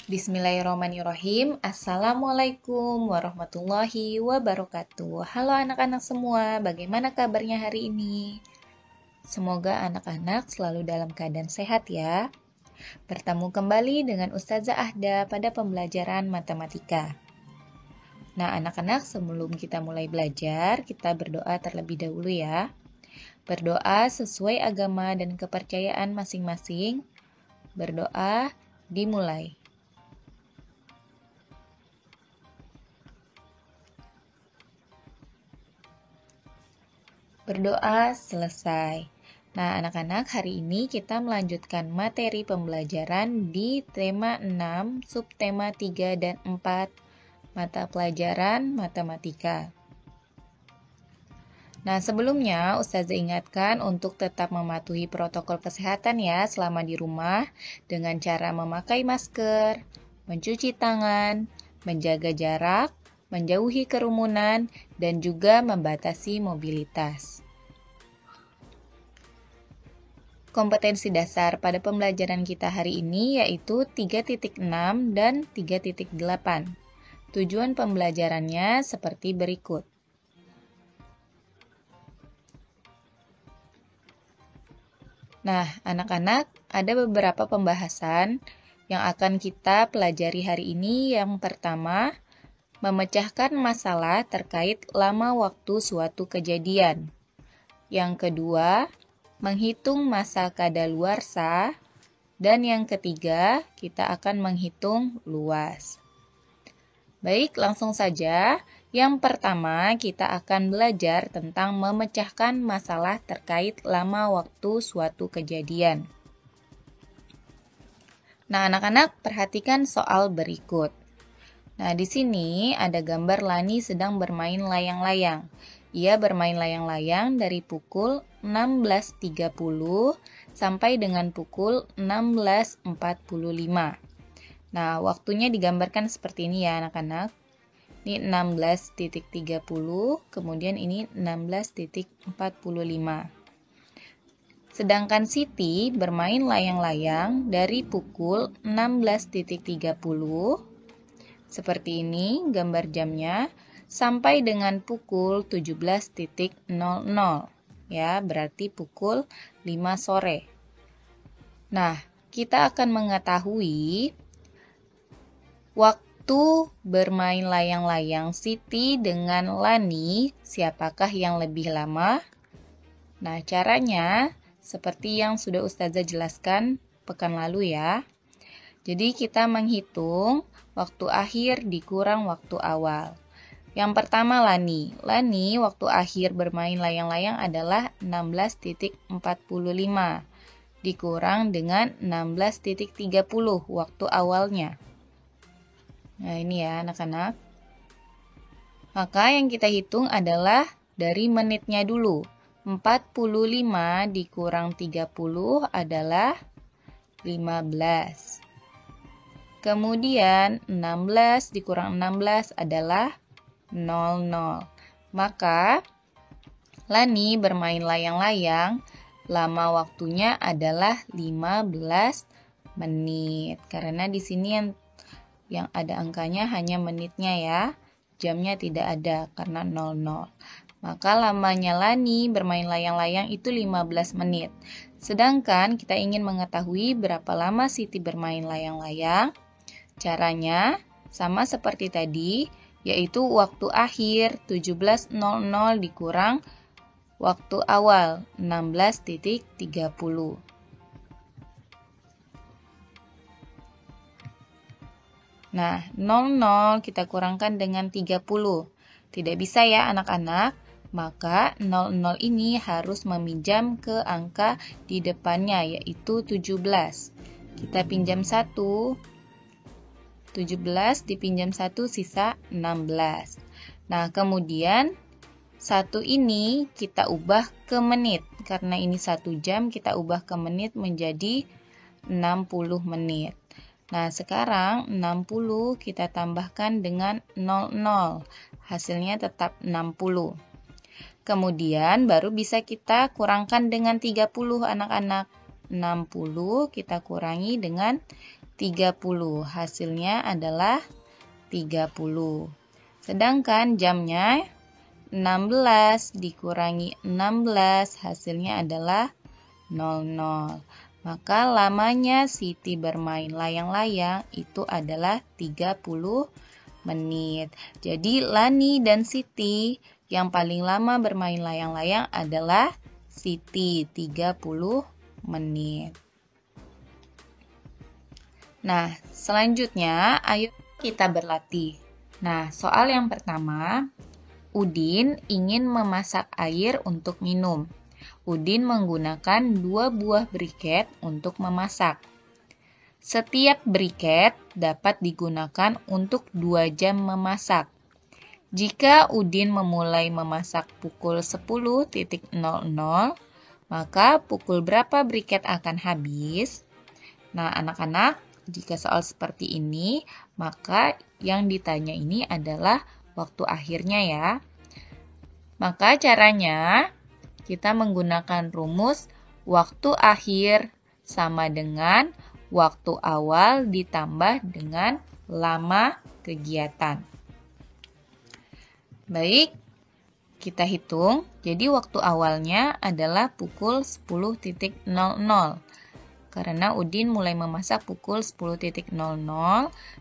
Bismillahirrahmanirrahim. Assalamualaikum warahmatullahi wabarakatuh. Halo anak-anak semua, bagaimana kabarnya hari ini? Semoga anak-anak selalu dalam keadaan sehat ya. Bertemu kembali dengan Ustazah Ahda pada pembelajaran matematika. Nah anak-anak, sebelum kita mulai belajar, kita berdoa terlebih dahulu ya. Berdoa sesuai agama dan kepercayaan masing-masing. Berdoa dimulai. Berdoa selesai. Nah, anak-anak, hari ini kita melanjutkan materi pembelajaran di tema 6, subtema 3 dan 4, mata pelajaran matematika. Nah, sebelumnya Ustazah ingatkan untuk tetap mematuhi protokol kesehatan ya selama di rumah dengan cara memakai masker, mencuci tangan, menjaga jarak, menjauhi kerumunan, dan juga membatasi mobilitas. Kompetensi dasar pada pembelajaran kita hari ini yaitu 3.6 dan 3.8. Tujuan pembelajarannya seperti berikut. Nah, anak-anak, ada beberapa pembahasan yang akan kita pelajari hari ini. Yang pertama, memecahkan masalah terkait lama waktu suatu kejadian. Yang kedua, menghitung masa kadaluarsa. Dan yang ketiga, kita akan menghitung luas. Baik, langsung saja. Yang pertama, kita akan belajar tentang memecahkan masalah terkait lama waktu suatu kejadian. Nah, anak-anak, perhatikan soal berikut. Nah, di sini ada gambar Lani sedang bermain layang-layang. Ia bermain layang-layang dari pukul 16.30 sampai dengan pukul 16.45. Nah, waktunya digambarkan seperti ini ya anak-anak. Ini 16.30, kemudian ini 16.45. Sedangkan Siti bermain layang-layang dari pukul 16.30, seperti ini gambar jamnya, sampai dengan pukul 17.00, ya, berarti pukul 5 sore. Nah, kita akan mengetahui waktu bermain layang-layang Siti dengan Lani, siapakah yang lebih lama? Nah, caranya seperti yang sudah Ustazah jelaskan pekan lalu ya. Jadi kita menghitung waktu akhir dikurang waktu awal. Yang pertama Lani. Lani waktu akhir bermain layang-layang adalah 16.45 dikurang dengan 16.30 waktu awalnya. Nah ini ya anak-anak. Maka yang kita hitung adalah dari menitnya dulu. 45 dikurang 30 adalah 15. Kemudian 16 dikurang 16 adalah 00. Maka Lani bermain layang-layang, lama waktunya adalah 15 menit. Karena di sini yang ada angkanya hanya menitnya ya. Jamnya tidak ada karena 00. Maka lamanya Lani bermain layang-layang itu 15 menit. Sedangkan kita ingin mengetahui berapa lama Siti bermain layang-layang. Caranya sama seperti tadi, yaitu waktu akhir 17.00 dikurang waktu awal 16.30. Nah, 00 kita kurangkan dengan 30. Tidak bisa ya anak-anak, maka 00 ini harus meminjam ke angka di depannya, yaitu 17. Kita pinjam 1, 17 dipinjam 1 sisa 16. Nah, kemudian 1 ini kita ubah ke menit. Karena ini 1 jam, kita ubah ke menit menjadi 60 menit. Nah, sekarang 60 kita tambahkan dengan 00. Hasilnya tetap 60. Kemudian baru bisa kita kurangkan dengan 30 anak-anak. 60 kita kurangi dengan 30. Hasilnya adalah 30. Sedangkan jamnya 16 dikurangi 16 hasilnya adalah 00. Maka lamanya Siti bermain layang-layang itu adalah 30 menit. Jadi Lani dan Siti yang paling lama bermain layang-layang adalah Siti 30 menit. Nah, selanjutnya ayo kita berlatih. Nah, soal yang pertama, Udin ingin memasak air untuk minum. Udin menggunakan 2 buah briket untuk memasak. Setiap briket dapat digunakan untuk 2 jam memasak. Jika Udin memulai memasak pukul 10.00, maka pukul berapa briket akan habis? Nah, anak-anak, jika soal seperti ini, maka yang ditanya ini adalah waktu akhirnya ya. Maka caranya kita menggunakan rumus waktu akhir sama dengan waktu awal ditambah dengan lama kegiatan. Baik, kita hitung. Jadi waktu awalnya adalah pukul 10.00. Karena Udin mulai memasak pukul 10.00.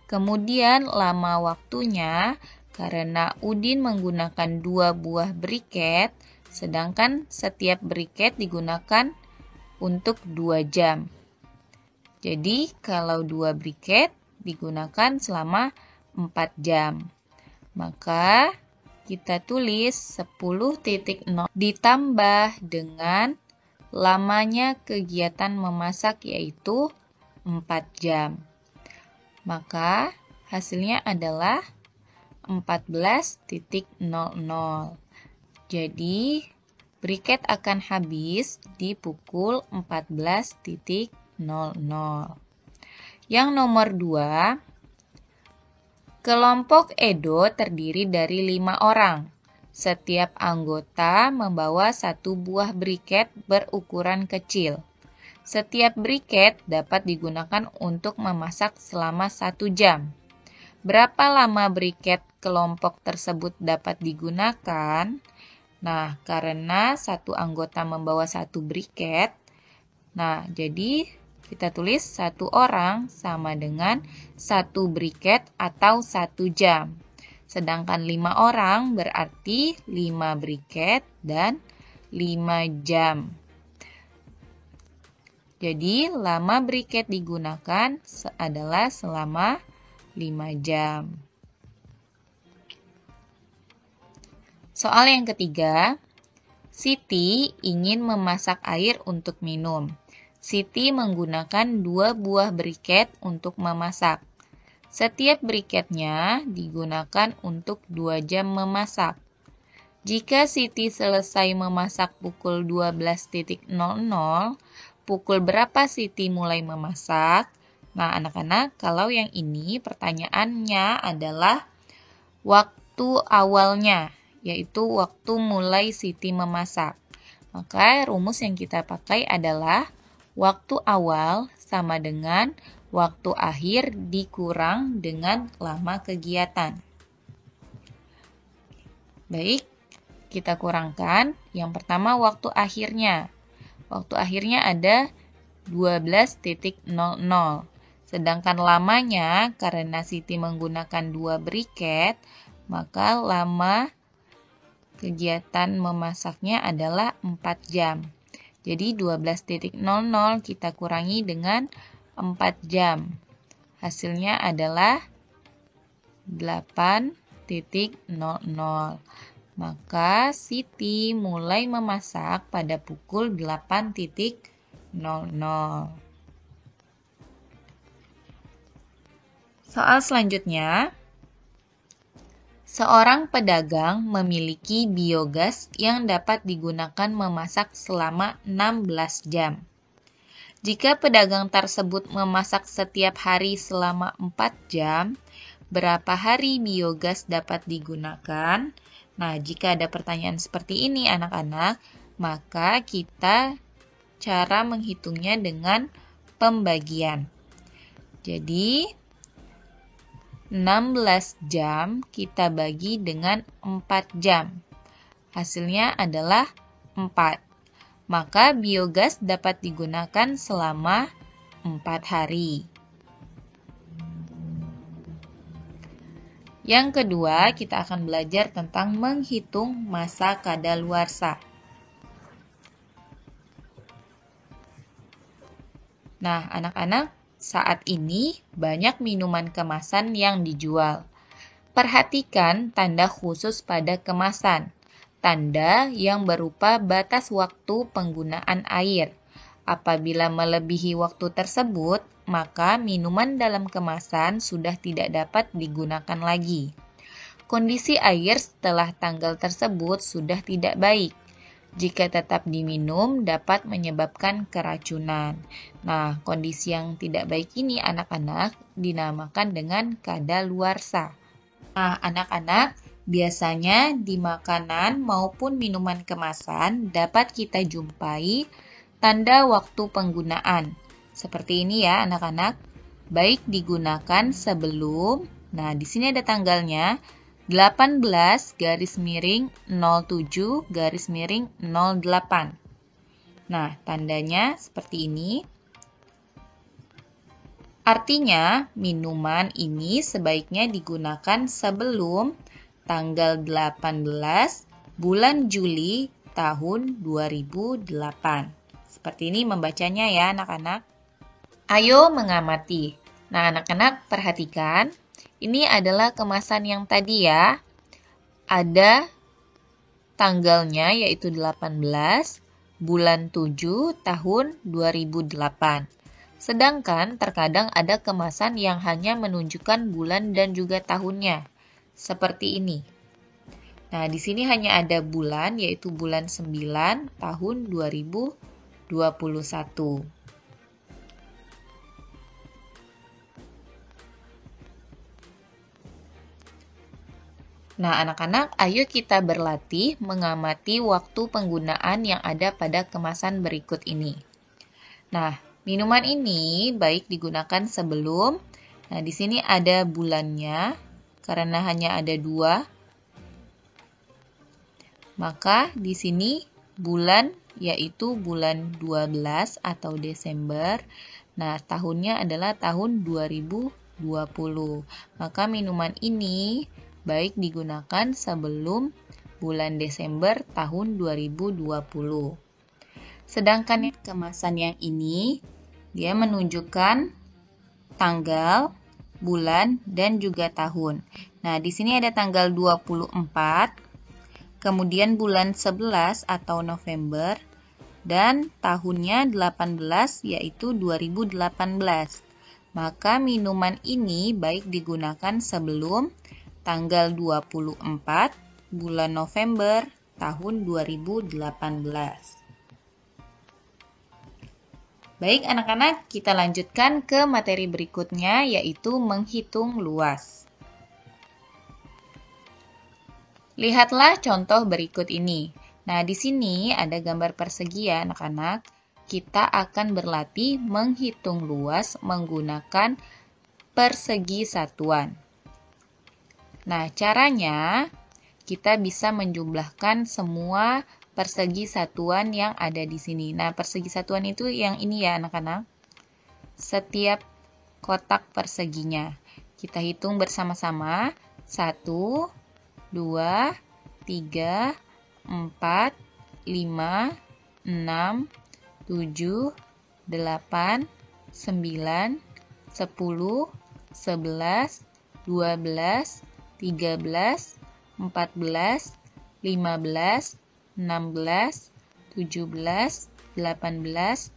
Kemudian lama waktunya karena Udin menggunakan 2 buah briket, sedangkan setiap briket digunakan untuk 2 jam. Jadi kalau 2 briket digunakan selama 4 jam. Maka kita tulis 10.00 ditambah dengan lamanya kegiatan memasak yaitu 4 jam. Maka hasilnya adalah 14.00. Jadi, briket akan habis di pukul 14.00. Yang nomor 2, kelompok Edo terdiri dari 5 orang. Setiap anggota membawa 1 buah briket berukuran kecil. Setiap briket dapat digunakan untuk memasak selama 1 jam. Berapa lama briket kelompok tersebut dapat digunakan? Nah, karena satu anggota membawa 1 briket, nah jadi kita tulis 1 orang sama dengan 1 briket atau 1 jam. Sedangkan 5 orang berarti 5 briket dan 5 jam. Jadi lama briket digunakan adalah selama 5 jam. Soal yang ketiga, Siti ingin memasak air untuk minum. Siti menggunakan 2 buah briket untuk memasak. Setiap briketnya digunakan untuk 2 jam memasak. Jika Siti selesai memasak pukul 12.00, pukul berapa Siti mulai memasak? Nah, anak-anak, kalau yang ini pertanyaannya adalah waktu awalnya, yaitu waktu mulai Siti memasak. Maka rumus yang kita pakai adalah waktu awal sama dengan waktu akhir dikurang dengan lama kegiatan. Baik, kita kurangkan. Yang pertama waktu akhirnya. Waktu akhirnya ada 12.00. Sedangkan lamanya karena Siti menggunakan 2 briket, maka lama kegiatan memasaknya adalah 4 jam. Jadi 12.00 kita kurangi dengan 4 jam. Hasilnya adalah 8.00. Maka Siti mulai memasak pada pukul 8.00. Soal selanjutnya, seorang pedagang memiliki biogas yang dapat digunakan memasak selama 16 jam. Jika pedagang tersebut memasak setiap hari selama 4 jam, berapa hari biogas dapat digunakan? Nah, jika ada pertanyaan seperti ini anak-anak, maka kita cara menghitungnya dengan pembagian. Jadi 16 jam kita bagi dengan 4 jam. Hasilnya adalah 4. Maka biogas dapat digunakan selama 4 hari. Yang kedua, kita akan belajar tentang menghitung masa kadaluarsa. Nah, anak-anak, saat ini banyak minuman kemasan yang dijual. Perhatikan tanda khusus pada kemasan. Tanda yang berupa batas waktu penggunaan air. Apabila melebihi waktu tersebut, maka minuman dalam kemasan sudah tidak dapat digunakan lagi. Kondisi air setelah tanggal tersebut sudah tidak baik. Jika tetap diminum, dapat menyebabkan keracunan. Nah, kondisi yang tidak baik ini anak-anak dinamakan dengan kadaluarsa. Nah, anak-anak, biasanya di makanan maupun minuman kemasan dapat kita jumpai tanda waktu penggunaan. Seperti ini ya anak-anak. Baik digunakan sebelum, nah di sini ada tanggalnya, 18-07-08. Nah, tandanya seperti ini. Artinya, minuman ini sebaiknya digunakan sebelum tanggal 18 bulan Juli tahun 2008. Seperti ini membacanya ya anak-anak. Ayo mengamati. Nah anak-anak perhatikan. Ini adalah kemasan yang tadi ya. Ada tanggalnya yaitu 18 bulan 7 tahun 2008. Sedangkan terkadang ada kemasan yang hanya menunjukkan bulan dan juga tahunnya. Seperti ini. Nah, di sini hanya ada bulan yaitu bulan 9 tahun 2021. Nah, anak-anak, ayo kita berlatih mengamati waktu penggunaan yang ada pada kemasan berikut ini. Nah, minuman ini baik digunakan sebelum. Nah, di sini ada bulannya, karena hanya ada 2. Maka di sini bulan yaitu bulan 12 atau Desember. Nah, tahunnya adalah tahun 2020. Maka minuman ini baik digunakan sebelum bulan Desember tahun 2020. Sedangkan kemasan yang ini, dia menunjukkan tanggal, bulan, dan juga tahun. Nah, di sini ada tanggal 24, kemudian bulan 11 atau November, dan tahunnya 18 yaitu 2018. Maka minuman ini baik digunakan sebelum tanggal 24 bulan November tahun 2018. Baik anak-anak, kita lanjutkan ke materi berikutnya yaitu menghitung luas. Lihatlah contoh berikut ini. Nah, di sini ada gambar persegi ya anak-anak. Kita akan berlatih menghitung luas menggunakan persegi satuan. Nah, caranya kita bisa menjumlahkan semua persegi satuan yang ada di sini. Nah, persegi satuan itu yang ini ya anak-anak. Setiap kotak perseginya. Kita hitung bersama-sama. 1, 2, 3, 4, 5, 6, 7, 8, 9, 10, 11, 12, 13, 14, 15, 16, 17, 18, 19,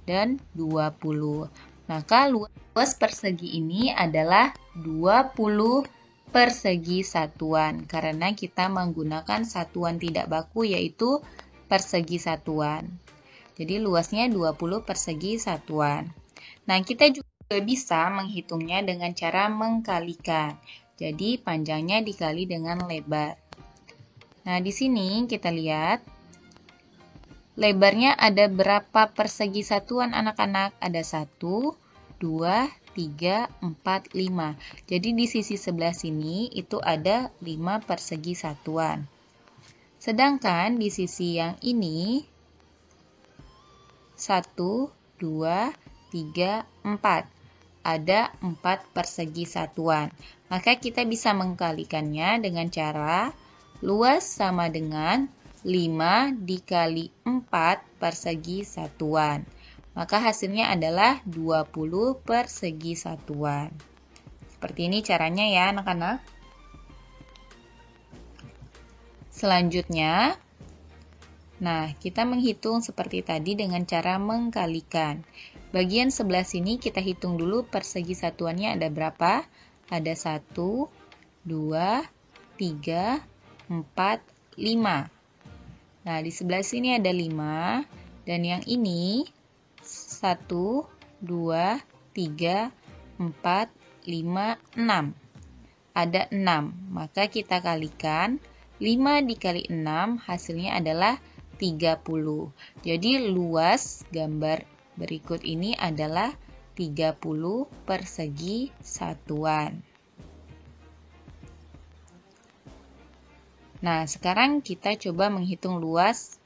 dan 20. Maka luas persegi ini adalah 20 persegi satuan karena kita menggunakan satuan tidak baku yaitu persegi satuan. Jadi luasnya 20 persegi satuan. Nah, kita juga bisa menghitungnya dengan cara mengkalikan. Jadi panjangnya dikali dengan lebar. Nah, di sini kita lihat lebarnya ada berapa persegi satuan anak-anak? Ada 1, 2, 3, 4, 5. Jadi di sisi sebelah sini itu ada 5 persegi satuan. Sedangkan di sisi yang ini 1, 2, 3, 4. Ada 4 persegi satuan. Maka kita bisa mengkalikannya dengan cara luas sama dengan 5 dikali 4 persegi satuan. Maka hasilnya adalah 20 persegi satuan. Seperti ini caranya ya anak-anak. Selanjutnya, nah kita menghitung seperti tadi dengan cara mengkalikan. Bagian sebelah sini kita hitung dulu persegi satuannya ada berapa? Ada 1, 2, 3, 4, 5. Nah, di sebelah sini ada 5, dan yang ini 1, 2, 3, 4, 5, 6. Ada 6, maka kita kalikan 5 dikali 6 hasilnya adalah 30. Jadi luas gambar berikut ini adalah 30 persegi satuan. Nah, sekarang kita coba menghitung luas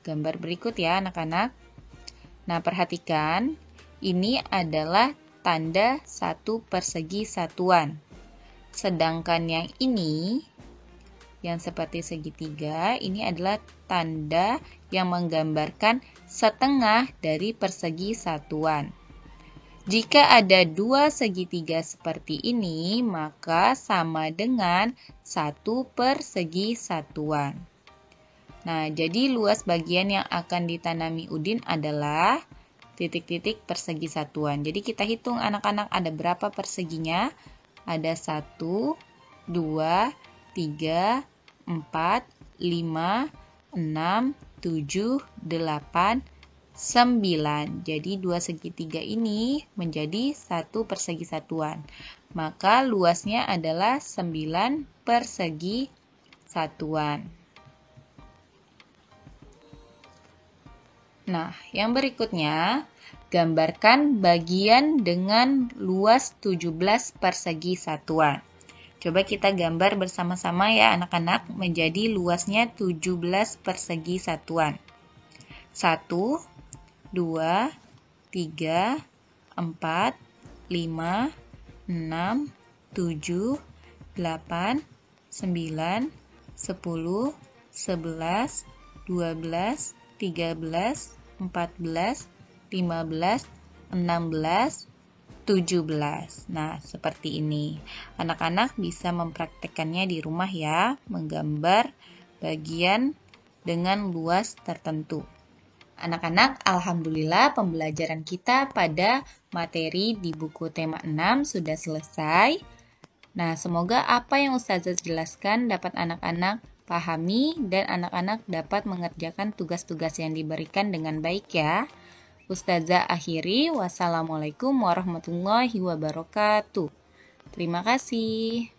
gambar berikut ya anak-anak. Nah, perhatikan, ini adalah tanda 1 persegi satuan. Sedangkan yang ini, yang seperti segitiga, ini adalah tanda yang menggambarkan setengah dari persegi satuan. Jika ada 2 segitiga seperti ini, maka sama dengan 1 persegi satuan. Nah, jadi luas bagian yang akan ditanami Udin adalah titik-titik persegi satuan. Jadi kita hitung anak-anak ada berapa perseginya? Ada 1, 2, 3, 4, 5, 6, 7, 8, 9. Jadi 2 segitiga ini menjadi 1 persegi satuan. Maka luasnya adalah 9 persegi satuan. Nah, yang berikutnya, gambarkan bagian dengan luas 17 persegi satuan. Coba kita gambar bersama-sama ya anak-anak, menjadi luasnya 17 persegi satuan. 1, 2, 3, 4, 5, 6, 7, 8, 9, 10, 11, 12, 13, 14, 15, 16, 17. Nah, seperti ini. Anak-anak bisa mempraktekannya di rumah ya, menggambar bagian dengan luas tertentu. Anak-anak, alhamdulillah pembelajaran kita pada materi di buku tema 6 sudah selesai. Nah, semoga apa yang Ustazah jelaskan dapat anak-anak pahami dan anak-anak dapat mengerjakan tugas-tugas yang diberikan dengan baik ya. Ustazah akhiri, wassalamualaikum warahmatullahi wabarakatuh. Terima kasih.